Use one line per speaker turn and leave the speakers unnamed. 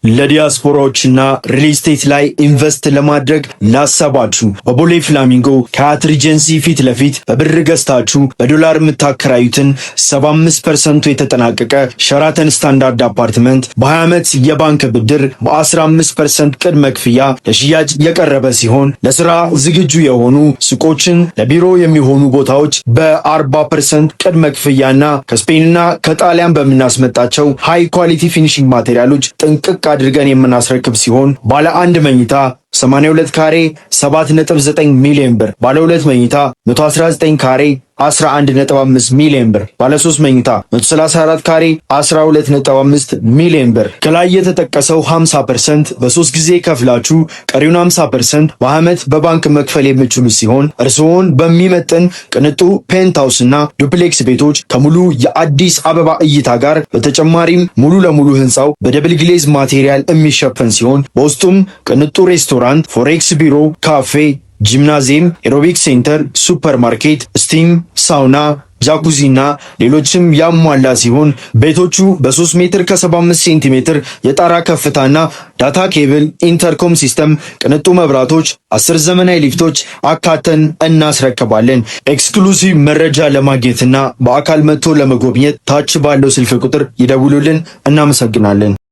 ለዲያስፖራዎችና ሪል ስቴት ላይ ኢንቨስት ለማድረግ ላሰባችሁ በቦሌ ፍላሚንጎ ከሀያት ሪጀንሲ ፊት ለፊት በብር ገዝታችሁ በዶላር የምታከራዩትን 75% የተጠናቀቀ ሸራተን ስታንዳርድ አፓርትመንት በ20 ዓመት የባንክ ብድር በ15% ቅድመ ክፍያ ለሽያጭ የቀረበ ሲሆን ለስራ ዝግጁ የሆኑ ሱቆችን፣ ለቢሮ የሚሆኑ ቦታዎች በ40% ቅድመ ክፍያና ከስፔንና ከጣሊያን በምናስመጣቸው ሃይ ኳሊቲ ፊኒሺንግ ማቴሪያሎች ጥንቅቅ አድርገን የምናስረክብ ሲሆን ባለ አንድ መኝታ 82 ካሬ 7.9 ሚሊዮን ብር፣ ባለ 2 መኝታ 119 ካሬ 11.5 ሚሊዮን ብር፣ ባለ 3 መኝታ 134 ካሬ 12.5 ሚሊዮን ብር። ከላይ የተጠቀሰው 50% በ3 ጊዜ ከፍላችሁ ቀሪውን 50% በዓመት በባንክ መክፈል የምትችሉ ሲሆን እርስዎን በሚመጥን ቅንጡ ፔንትሃውስ እና ዱፕሌክስ ቤቶች ከሙሉ የአዲስ አበባ እይታ ጋር በተጨማሪም ሙሉ ለሙሉ ህንፃው በደብል ግሌዝ ማቴሪያል የሚሸፈን ሲሆን በውስጡም ቅንጡ ሬስቶራንት፣ ፎሬክስ ቢሮ፣ ካፌ፣ ጂምናዚየም፣ ኤሮቢክ ሴንተር፣ ሱፐርማርኬት፣ ስቲም፣ ሳውና፣ ጃኩዚና ሌሎችም ያሟላ ሲሆን ቤቶቹ በ3 ሜትር ከ75 ሴንቲሜትር የጣራ ከፍታና ዳታ ኬብል፣ ኢንተርኮም ሲስተም፣ ቅንጡ መብራቶች፣ 10 ዘመናዊ ሊፍቶች አካተን እናስረክባለን። ኤክስክሉሲቭ መረጃ ለማግኘትና በአካል መጥቶ ለመጎብኘት ታች ባለው ስልክ ቁጥር ይደውሉልን። እናመሰግናለን።